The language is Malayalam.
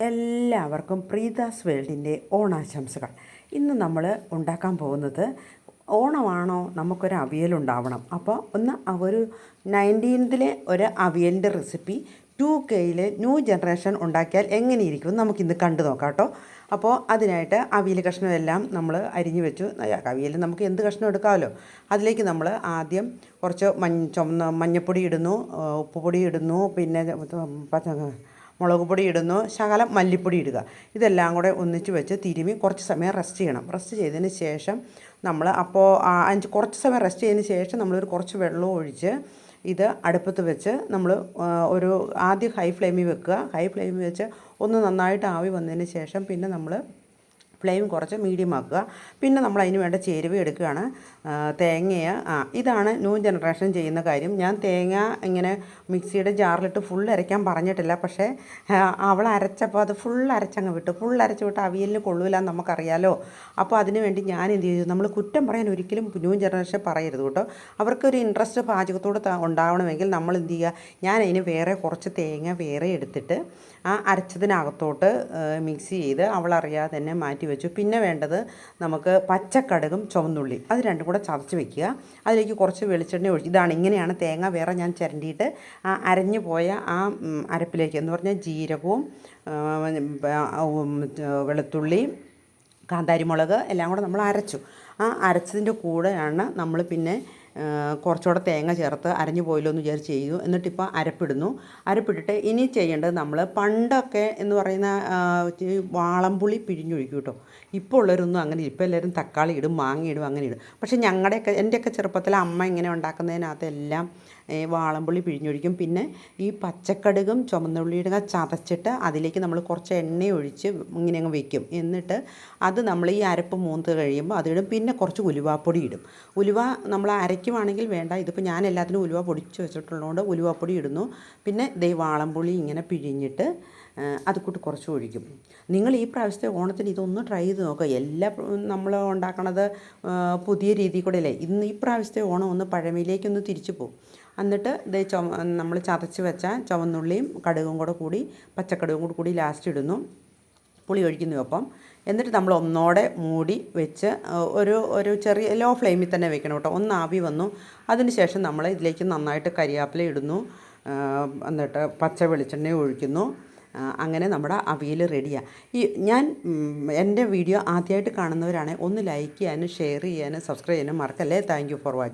എല്ലാവർക്കും പ്രീതാസ് വേൾഡിൻ്റെ ഓണാശംസകൾ. ഇന്ന് നമ്മൾ ഉണ്ടാക്കാൻ പോകുന്നത് ഓണമാണോ നമുക്കൊരു അവിയലുണ്ടാവണം. അപ്പോൾ ഒരു 19th ഒരു അവിയലിൻ്റെ റെസിപ്പി 2Kയിലെ ന്യൂ ജനറേഷൻ ഉണ്ടാക്കിയാൽ എങ്ങനെയിരിക്കും നമുക്കിന്ന് കണ്ടു നോക്കാം കേട്ടോ. അപ്പോൾ അതിനായിട്ട് അവിയൽ കഷ്ണമെല്ലാം നമ്മൾ അരിഞ്ഞു വെച്ചു. അവിയൽ നമുക്ക് എന്ത് കഷ്ണം എടുക്കാമല്ലോ. അതിലേക്ക് നമ്മൾ ആദ്യം കുറച്ച് മഞ്ഞൾപ്പൊടി ഇടുന്നു, ഉപ്പുപൊടി ഇടുന്നു, പിന്നെ മുളക് പൊടി ഇടുന്നു, ശകലം മല്ലിപ്പൊടി ഇടുക. ഇതെല്ലാം കൂടെ ഒന്നിച്ച് വെച്ച് തിരുമ്മി കുറച്ച് സമയം റെസ്റ്റ് ചെയ്യണം. റെസ്റ്റ് ചെയ്തതിന് ശേഷം നമ്മൾ കുറച്ച് സമയം റെസ്റ്റ് ചെയ്തതിന് ശേഷം നമ്മളൊരു കുറച്ച് വെള്ളം ഒഴിച്ച് ഇത് അടുപ്പത്ത് വെച്ച് നമ്മൾ ആദ്യം ഹൈ ഫ്ലെയിമിൽ വെക്കുക. ഹൈ ഫ്ലെയിമിൽ വെച്ച് ഒന്ന് നന്നായിട്ട് ആവി വന്നതിന് ശേഷം പിന്നെ നമ്മൾ ഫ്ലെയിം കുറച്ച് മീഡിയം ആക്കുക. പിന്നെ നമ്മൾ അതിന് വേണ്ട ചേരുവ എടുക്കുകയാണ്. ഇതാണ് ന്യൂ ജനറേഷൻ ചെയ്യുന്ന കാര്യം. ഞാൻ തേങ്ങ ഇങ്ങനെ മിക്സിയുടെ ജാറിലിട്ട് ഫുൾ അരയ്ക്കാൻ പറഞ്ഞിട്ടില്ല. പക്ഷേ അവൾ അരച്ചപ്പോൾ അത് ഫുൾ അരച്ചങ്ങ് വിട്ടു. ഫുൾ അരച്ച് വിട്ട് അവിയലിന് കൊള്ളൂല എന്ന് നമുക്കറിയാലോ. അപ്പോൾ അതിന് വേണ്ടി ഞാൻ എന്ത് ചെയ്തു, നമ്മൾ കുറ്റം പറയാൻ ഒരിക്കലും ന്യൂ ജനറേഷൻ പറയരുത് കേട്ടോ. അവർക്കൊരു ഇൻട്രസ്റ്റ് പാചകത്തോട് ഉണ്ടാവണമെങ്കിൽ നമ്മൾ എന്ത് ചെയ്യുക, ഞാൻ അതിന് വേറെ കുറച്ച് തേങ്ങ വേറെ എടുത്തിട്ട് അരച്ചതിനകത്തോട്ട് മിക്സ് ചെയ്ത് അവളറിയാതെ തന്നെ മാറ്റി വെച്ചു. പിന്നെ വേണ്ടത് നമുക്ക് പച്ചക്കടുകും ചുവന്നുള്ളി അത് രണ്ടും കൂടെ ചതച്ച് വെക്കുക. അതിലേക്ക് കുറച്ച് വെളിച്ചെണ്ണ ഒഴിച്ച് ഇങ്ങനെയാണ് തേങ്ങ വേറെ ഞാൻ ചിരണ്ടിയിട്ട് അരഞ്ഞു പോയ അരപ്പിലേക്ക് എന്ന് പറഞ്ഞാൽ ജീരകവും വെളുത്തുള്ളി കാന്താരിമുളക് എല്ലാം കൂടെ നമ്മൾ അരച്ചു. അരച്ചതിൻ്റെ കൂടെയാണ് നമ്മൾ പിന്നെ കുറച്ചുകൂടെ തേങ്ങ ചേർത്ത് അരഞ്ഞു പോയല്ലോ എന്ന് വിചാരിച്ച് ചെയ്തു. എന്നിട്ടിപ്പോൾ അരപ്പിട്ടിട്ട് ഇനി ചെയ്യേണ്ടത് നമ്മൾ പണ്ടൊക്കെ എന്ന് പറയുന്ന വാളംപുളി പിഴിഞ്ഞൊഴിക്കും കേട്ടോ. ഇപ്പോൾ ഉള്ളവരൊന്നും അങ്ങനെ ഇപ്പോൾ എല്ലാവരും തക്കാളി ഇടും, മാങ്ങ ഇടും, അങ്ങനെ ഇടും. പക്ഷേ എൻ്റെയൊക്കെ ചെറുപ്പത്തിൽ അമ്മ ഇങ്ങനെ ഉണ്ടാക്കുന്നതിനകത്തെല്ലാം വാളംപുളി പിഴിഞ്ഞൊഴിക്കും. പിന്നെ ഈ പച്ചക്കടുകും ചുമന്നുള്ളിയുടെ ചതച്ചിട്ട് അതിലേക്ക് നമ്മൾ കുറച്ച് എണ്ണ ഒഴിച്ച് ഇങ്ങനെ അങ്ങ് വെക്കും. എന്നിട്ട് അത് നമ്മൾ ഈ അരപ്പ് മൂത്ത് കഴിയുമ്പോൾ അതിടും. പിന്നെ കുറച്ച് ഉലുവാപ്പൊടി ഇടും. ഉലുവ നമ്മൾ അരയ്ക്കുവാണെങ്കിൽ വേണ്ട, ഇതിപ്പോൾ ഞാൻ എല്ലാത്തിനും ഉലുവ പൊടിച്ച് വെച്ചിട്ടുള്ളതുകൊണ്ട് ഉലുവാപ്പൊടി ഇടുന്നു. പിന്നെ വാളംപുളി ഇങ്ങനെ പിഴിഞ്ഞിട്ട് അത് കൂട്ട് കുറച്ച് ഒഴിക്കും. നിങ്ങൾ ഈ പ്രാവശ്യത്തെ ഓണത്തിന് ഇതൊന്ന് ട്രൈ ചെയ്ത് നോക്കുക. നമ്മൾ ഉണ്ടാക്കണത് പുതിയ രീതിയിൽ കൂടെ അല്ലേ. ഈ പ്രാവശ്യത്തെ ഓണം ഒന്ന് പഴമയിലേക്കൊന്ന് തിരിച്ചു പോകും. എന്നിട്ട് നമ്മൾ ചതച്ച് വെച്ച ചുവന്നുള്ളിയും കടുകും കൂടി പച്ചക്കടുകും കൂടി ലാസ്റ്റ് ഇടുന്നു, പുളി ഒഴിക്കുന്നു. അപ്പം എന്നിട്ട് നമ്മൾ ഒന്നോടെ മൂടി വെച്ച് ഒരു ചെറിയ ലോ ഫ്ലെയിമിൽ തന്നെ വെക്കണം കേട്ടോ. ഒന്ന് ആവി വന്നു. അതിന് ശേഷം നമ്മൾ ഇതിലേക്ക് നന്നായിട്ട് കരിയാപ്പില ഇടുന്നു, എന്നിട്ട് പച്ച വെളിച്ചെണ്ണ ഒഴിക്കുന്നു. അങ്ങനെ നമ്മുടെ അവിയൽ റെഡിയാണ്. എൻ്റെ വീഡിയോ ആദ്യമായിട്ട് കാണുന്നവരാണെങ്കിൽ ഒന്ന് ലൈക്ക് ചെയ്യാനും ഷെയർ ചെയ്യാനും സബ്സ്ക്രൈബ് ചെയ്യാനും മറക്കല്ലേ. Thank you for watching.